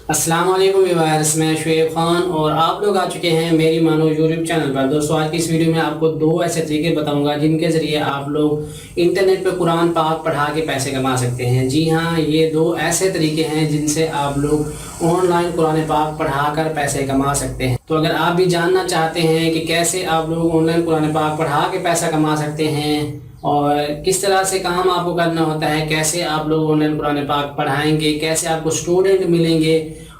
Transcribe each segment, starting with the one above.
अस्सलाम वालेकुम व्यूअर्स, मैं शुएब खान और आप लोग आ चुके हैं मेरी मानो यूट्यूब चैनल पर। दोस्तों, आज की इस वीडियो में आपको दो ऐसे तरीके बताऊंगा जिनके ज़रिए आप लोग इंटरनेट पर कुरान पाक पढ़ा के पैसे कमा सकते हैं। जी हाँ, ये दो ऐसे तरीके हैं जिनसे आप लोग ऑनलाइन कुरान पाक पढ़ा कर पैसे कमा सकते हैं। तो अगर आप भी जानना चाहते हैं कि कैसे आप लोग ऑनलाइन कुरान पाक पढ़ा के पैसा कमा सकते हैं और किस तरह से काम आपको करना होता है, कैसे आप लोग ऑनलाइन कुरान पाक पढ़ाएंगे, कैसे आपको स्टूडेंट मिलेंगे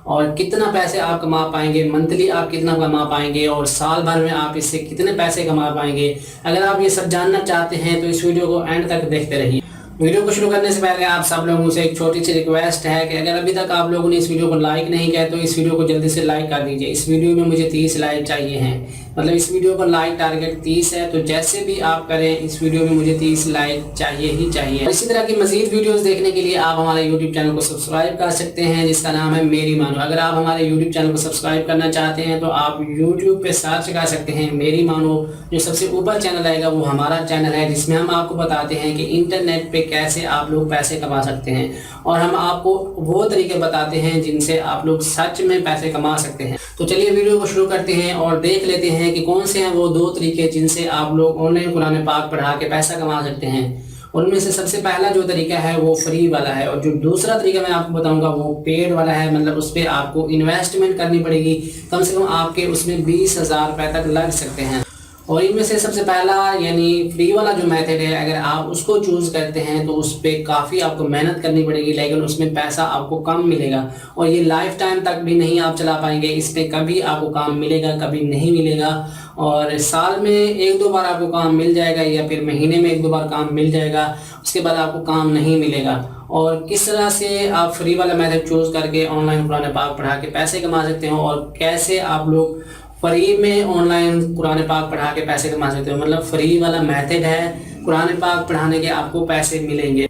और कितना पैसे आप कमा पाएंगे, मंथली आप कितना कमा पाएंगे और साल भर में आप इससे कितने पैसे कमा पाएंगे, अगर आप ये सब जानना चाहते हैं तो इस वीडियो को एंड तक देखते रहिए। वीडियो को शुरू करने से पहले आप सब लोगों से एक छोटी सी रिक्वेस्ट है कि अगर अभी तक आप लोगों ने इस वीडियो को लाइक नहीं किया तो इस वीडियो को जल्दी से लाइक कर दीजिए। इस वीडियो में मुझे 30 लाइक चाहिए हैं, मतलब इस वीडियो पर लाइक टारगेट 30 है, तो जैसे भी आप करें इस वीडियो में मुझे 30 लाइक चाहिए ही चाहिए। इसी तरह की मजीद वीडियोस देखने के लिए आप हमारे यूट्यूब चैनल को सब्सक्राइब कर सकते हैं जिसका नाम है मेरी मानो। अगर आप हमारे यूट्यूब चैनल को सब्सक्राइब करना चाहते हैं तो आप यूट्यूब पे सर्च कर सकते हैं मेरी मानो। जो सबसे ऊपर चैनल आएगा वो हमारा चैनल है जिसमें हम आपको बताते हैं कि इंटरनेट पे कैसे आप लोग पैसे कमा सकते हैं और हम आपको वो तरीके बताते हैं जिनसे आप लोग सच में पैसे कमा सकते हैं। तो चलिए वीडियो को शुरू करते हैं और देख लेते हैं कि कौन से हैं वो दो तरीके जिनसे आप लोग ऑनलाइन कुरान पाक पढ़ा के पैसा कमा सकते हैं। उनमें से सबसे पहला जो तरीका है वो फ्री वाला है और जो दूसरा तरीका मैं आपको बताऊंगा वो पेड वाला है, मतलब उस पर आपको इन्वेस्टमेंट करनी पड़ेगी। कम से कम आपके उसमें 20,000 रुपये तक लग सकते हैं। और इनमें से सबसे पहला यानी फ्री वाला जो मेथड है, अगर आप उसको चूज़ करते हैं तो उस पर काफ़ी आपको मेहनत करनी पड़ेगी, लेकिन उसमें पैसा आपको कम मिलेगा और ये लाइफ टाइम तक भी नहीं आप चला पाएंगे। इस पर कभी आपको काम मिलेगा, कभी नहीं मिलेगा और साल में 1-2 बार आपको काम मिल जाएगा या फिर महीने में 1-2 बार काम मिल जाएगा, उसके बाद आपको काम नहीं मिलेगा। और किस तरह से आप फ्री वाला मेथड चूज़ करके ऑनलाइन कुरान पाक पढ़ा के पैसे कमा सकते हो और कैसे आप लोग फ्री में ऑनलाइन कुरान पाक पढ़ा के पैसे कमा सकते हो, मतलब फ्री वाला मेथड है, कुरान पाक पढ़ाने के आपको पैसे मिलेंगे।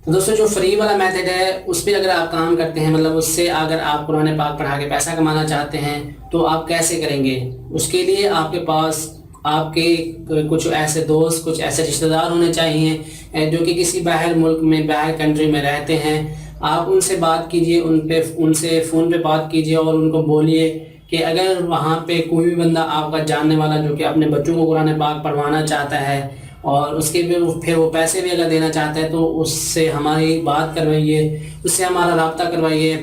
तो दोस्तों, जो फ्री वाला मेथड है उस पर अगर आप काम करते हैं, मतलब उससे अगर आप कुरान पाक पढ़ा के पैसा कमाना चाहते हैं तो आप कैसे करेंगे। उसके लिए आपके पास आपके कुछ ऐसे दोस्त, कुछ ऐसे रिश्तेदार होने चाहिए जो कि किसी बाहर मुल्क में, बाहर कंट्री में रहते हैं। आप उनसे बात कीजिए, उनसे फ़ोन पे बात कीजिए और उनको बोलिए कि अगर वहाँ पे कोई भी बंदा आपका जानने वाला जो कि अपने बच्चों को कुरान पाक पढ़वाना चाहता है और उसके फिर वो पैसे भी अगर देना चाहता है तो उससे हमारी बात करवाइए, उससे हमारा रब्ता करवाइए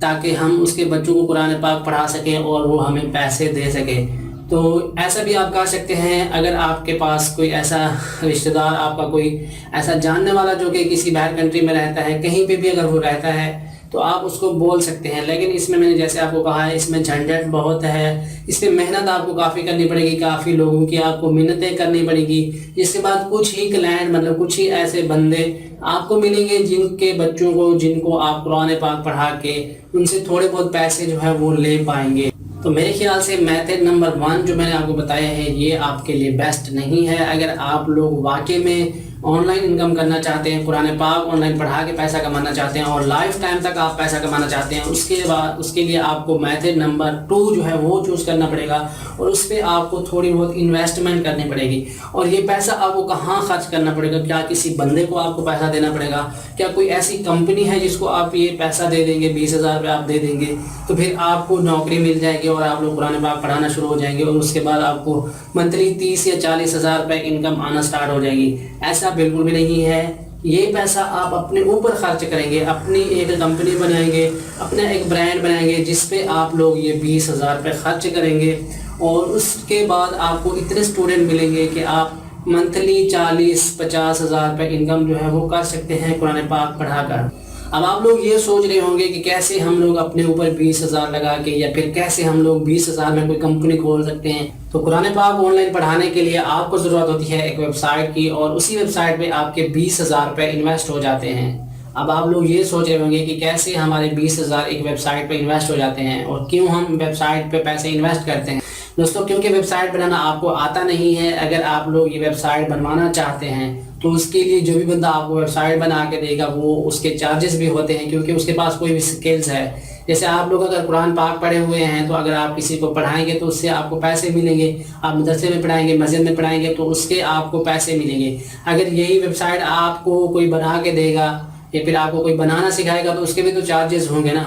ताकि हम उसके बच्चों को कुरान पाक पढ़ा सकें और वो हमें पैसे दे सके। तो ऐसा भी आप कर सकते हैं। अगर आपके पास कोई ऐसा रिश्तेदार, आपका कोई ऐसा जानने वाला जो कि किसी बाहर कंट्री में रहता है, कहीं पे भी अगर वो रहता है तो आप उसको बोल सकते हैं। लेकिन इसमें मैंने जैसे आपको कहा है, इसमें झंझट बहुत है, इसमें मेहनत आपको काफ़ी करनी पड़ेगी, काफ़ी लोगों की आपको मिन्नतें करनी पड़ेगी। इसके बाद कुछ ही क्लाइंट, मतलब कुछ ही ऐसे बंदे आपको मिलेंगे जिनके बच्चों को, जिनको आप कुरान पाक पढ़ा के उनसे थोड़े बहुत पैसे जो है वो ले पाएंगे। तो मेरे ख्याल से मेथड नंबर 1 जो मैंने आपको बताया है ये आपके लिए बेस्ट नहीं है। अगर आप लोग वाकई में ऑनलाइन इनकम करना चाहते हैं, कुरान पाक ऑनलाइन पढ़ा के पैसा कमाना चाहते हैं और लाइफ टाइम तक आप पैसा कमाना चाहते हैं, उसके लिए आपको मेथड नंबर 2 जो है वो चूज़ करना पड़ेगा और उस पर आपको थोड़ी बहुत इन्वेस्टमेंट करनी पड़ेगी। और ये पैसा आपको कहाँ खर्च करना पड़ेगा? क्या किसी बंदे को आपको पैसा देना पड़ेगा? क्या कोई ऐसी कंपनी है जिसको आप ये पैसा दे देंगे, 20,000 रुपये आप दे देंगे तो फिर आपको नौकरी मिल जाएगी और आप लोग कुरान पाक पढ़ाना शुरू हो जाएंगे और उसके बाद आपको मंथली 30 या 40,000 रुपये इनकम आना स्टार्ट हो जाएगी? ऐसा बिल्कुल भी नहीं है। ये पैसा आप अपने ऊपर खर्च करेंगे, अपनी एक कंपनी बनाएंगे, अपना एक ब्रांड बनाएंगे जिस पे आप लोग ये 20,000 रुपये खर्च करेंगे और उसके बाद आपको इतने स्टूडेंट मिलेंगे कि आप मंथली 40-50,000 रुपये इनकम जो है वो कर सकते हैं कुरान पाक पढ़ाकर। अब आप लोग ये सोच रहे होंगे कि कैसे हम लोग अपने ऊपर 20,000 लगा के या फिर कैसे हम लोग 20,000 में कोई कंपनी खोल सकते हैं। तो कुरान पाक ऑनलाइन पढ़ाने के लिए आपको ज़रूरत होती है एक वेबसाइट की और उसी वेबसाइट पे आपके 20,000 रुपये इन्वेस्ट हो जाते हैं। अब आप लोग ये सोच रहे होंगे कि कैसे हमारे 20,000 एक वेबसाइट पे इन्वेस्ट हो जाते हैं और क्यों हम वेबसाइट पे पैसे इन्वेस्ट करते हैं। दोस्तों, क्योंकि वेबसाइट बनाना आपको आता नहीं है। अगर आप लोग ये वेबसाइट बनवाना चाहते हैं तो उसके लिए जो भी बंदा आपको वेबसाइट बना के देगा वो उसके चार्जेस भी होते हैं, क्योंकि उसके पास कोई भी स्किल्स है। जैसे आप लोग अगर कुरान पाक पढ़े हुए हैं तो अगर आप किसी को पढ़ाएंगे तो उससे आपको पैसे मिलेंगे। आप मदरसे में पढ़ाएंगे, मस्जिद में पढ़ाएंगे तो उसके आपको पैसे मिलेंगे। अगर यही वेबसाइट आपको कोई बना के देगा या फिर आपको कोई बनाना सिखाएगा तो उसके भी तो चार्जेस होंगे ना।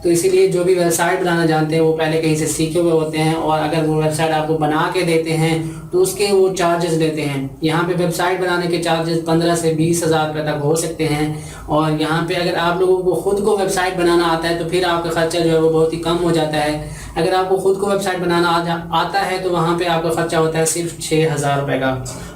तो इसीलिए जो भी वेबसाइट बनाना जानते हैं वो पहले कहीं से सीखे हुए होते हैं, और अगर वो वेबसाइट आपको बना के देते हैं तो उसके वो चार्जेस लेते हैं। यहाँ पे वेबसाइट बनाने के चार्जेस 15 से 20 हज़ार रुपये तक हो सकते हैं। और यहाँ पे अगर आप लोगों को खुद को वेबसाइट बनाना आता है तो फिर आपका खर्चा जो है वो बहुत ही कम हो जाता है। अगर आपको खुद को वेबसाइट बनाना आता है तो वहाँ पे आपका खर्चा होता है सिर्फ 6,000 रुपये का।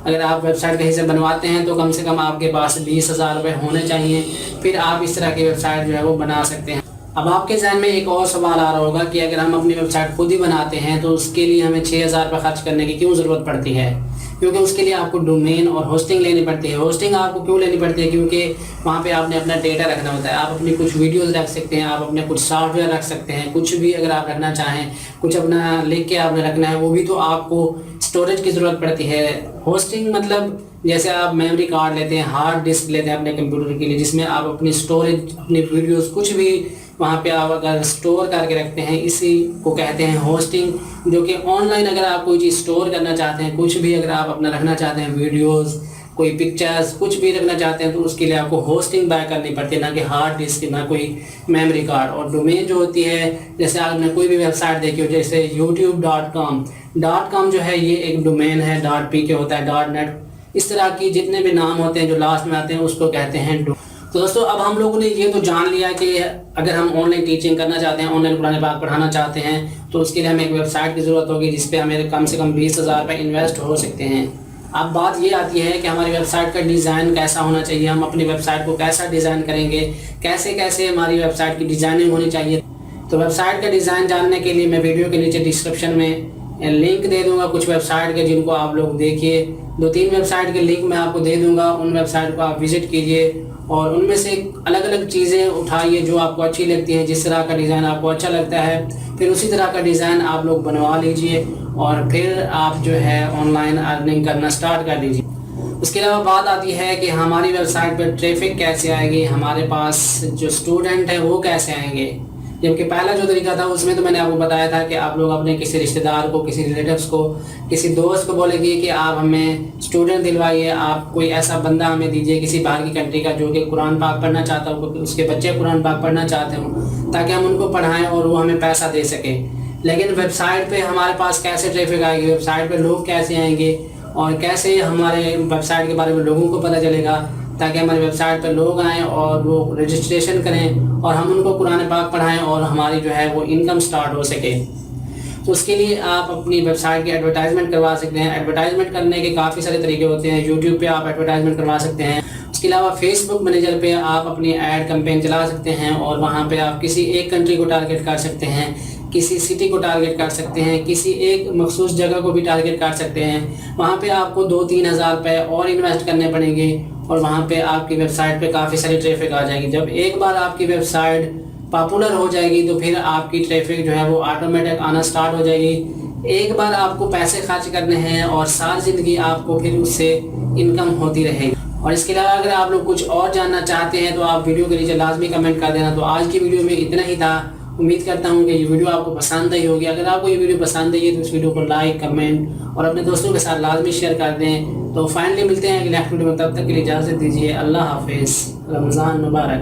अगर आप वेबसाइट कहीं से बनवाते हैं तो कम से कम आपके पास 20,000 रुपये होने चाहिए, फिर आप इस तरह की वेबसाइट जो है वो बना सकते हैं। अब आपके जहन में एक और सवाल आ रहा होगा कि अगर हम अपनी वेबसाइट खुद ही बनाते हैं तो उसके लिए हमें 6,000 रुपये खर्च करने की क्यों ज़रूरत पड़ती है? क्योंकि उसके लिए आपको डोमेन और होस्टिंग लेनी पड़ती है। होस्टिंग आपको क्यों लेनी पड़ती है? क्योंकि वहाँ पे आपने अपना डेटा रखना होता है। आप अपनी कुछ वीडियोस रख सकते हैं, आप अपने कुछ सॉफ्टवेयर रख सकते हैं, कुछ भी अगर आप रखना चाहें, कुछ अपना लिख के आपने रखना है, वो भी तो आपको स्टोरेज की ज़रूरत पड़ती है। होस्टिंग मतलब जैसे आप मेमोरी कार्ड लेते हैं, हार्ड डिस्क लेते हैं अपने कंप्यूटर के लिए, जिसमें आप अपनी स्टोरेज, अपनी वीडियोस कुछ भी वहाँ पे आप अगर स्टोर करके रखते हैं, इसी को कहते हैं होस्टिंग। जो कि ऑनलाइन अगर आप कोई चीज़ स्टोर करना चाहते हैं, कुछ भी अगर आप अपना रखना चाहते हैं, वीडियोस, कोई पिक्चर्स, कुछ भी रखना चाहते हैं, तो उसके लिए आपको होस्टिंग बाय करनी पड़ती है, ना कि हार्ड डिस्क, ना कोई मेमोरी कार्ड। और डोमेन जो होती है, जैसे आपने कोई भी वेबसाइट देखी हो, जैसे youtube.com जो है ये एक डोमेन है, .pk होता है, .net, इस तरह की जितने भी नाम होते हैं जो लास्ट में आते हैं उसको कहते हैं। तो दोस्तों अब हम लोगों ने ये तो जान लिया कि अगर हम ऑनलाइन टीचिंग करना चाहते हैं, ऑनलाइन कुरान पाक पढ़ाना चाहते हैं, तो उसके लिए हमें एक वेबसाइट की ज़रूरत होगी जिस पे हमें कम से कम 20,000 रुपये इन्वेस्ट हो सकते हैं। अब बात ये आती है कि हमारी वेबसाइट का डिज़ाइन कैसा होना चाहिए, हम अपनी वेबसाइट को कैसा डिज़ाइन करेंगे, कैसे कैसे हमारी वेबसाइट की डिज़ाइनिंग होनी चाहिए। तो वेबसाइट का डिज़ाइन जानने के लिए मैं वीडियो के नीचे डिस्क्रिप्शन में लिंक दे दूंगा कुछ वेबसाइट के, जिनको आप लोग देखिए। 2-3 वेबसाइट के लिंक मैं आपको दे दूंगा, उन वेबसाइट को आप विजिट कीजिए और उनमें से अलग अलग चीज़ें उठाइए जो आपको अच्छी लगती हैं, जिस तरह का डिज़ाइन आपको अच्छा लगता है, फिर उसी तरह का डिज़ाइन आप लोग बनवा लीजिए और फिर आप जो है ऑनलाइन अर्निंग करना स्टार्ट कर दीजिए। उसके अलावा बात आती है कि हमारी वेबसाइट पर ट्रैफिक कैसे आएगी, हमारे पास जो स्टूडेंट हैं वो कैसे आएंगे। जबकि पहला जो तरीका था उसमें तो मैंने आपको बताया था कि आप लोग अपने किसी रिश्तेदार को, किसी रिलेटिव्स को, किसी दोस्त को बोलेंगे कि आप हमें स्टूडेंट दिलवाइए, आप कोई ऐसा बंदा हमें दीजिए किसी बाहर की कंट्री का जो कि कुरान पाक पढ़ना चाहता हो, उसके बच्चे कुरान पाक पढ़ना चाहते हो, ताकि हम उनको पढ़ाएँ और वो हमें पैसा दे सकें। लेकिन वेबसाइट पर हमारे पास कैसे ट्रैफिक आएगी, वेबसाइट पर लोग कैसे आएंगे और कैसे हमारे वेबसाइट के बारे में लोगों को पता चलेगा, ताकि हमारी वेबसाइट पर लोग आएँ और वो रजिस्ट्रेशन करें और हम उनको कुरान पाक पढ़ाएं और हमारी जो है वो इनकम स्टार्ट हो सके। तो उसके लिए आप अपनी वेबसाइट की एडवर्टाइजमेंट करवा सकते हैं। एडवर्टाइजमेंट करने के काफ़ी सारे तरीके होते हैं। यूट्यूब पे आप एडवर्टाइजमेंट करवा सकते हैं। उसके अलावा फेसबुक मैनेजर पे आप अपनी ऐड कैंपेन चला सकते हैं और वहाँ पे आप किसी एक कंट्री को टारगेट कर सकते हैं, किसी सिटी को टारगेट कर सकते हैं, किसी एक मखसूस जगह को भी टारगेट कर सकते हैं। वहाँ पे आपको 2-3 हज़ार रुपये और इन्वेस्ट करने पड़ेंगे और वहाँ पे आपकी वेबसाइट पे काफ़ी सारी ट्रैफिक आ जाएगी। जब एक बार आपकी वेबसाइट पॉपुलर हो जाएगी तो फिर आपकी ट्रैफिक जो है वो ऑटोमेटिक आना स्टार्ट हो जाएगी। एक बार आपको पैसे खर्च करने हैं और सारी ज़िंदगी आपको फिर उससे इनकम होती रहेगी। और इसके अलावा अगर आप लोग कुछ और जानना चाहते हैं तो आप वीडियो के नीचे लाजमी कमेंट कर देना। तो आज की वीडियो में इतना ही था। उम्मीद करता हूँ कि ये वीडियो आपको पसंद आई होगी। अगर आपको ये वीडियो पसंद आई है तो इस वीडियो को लाइक, कमेंट और अपने दोस्तों के साथ लाजमी शेयर कर दें। तो फाइनली मिलते हैं अगले वीडियो में, तब तक के लिए इजाज़त दीजिए। अल्लाह हाफिज़। रमज़ान मुबारक।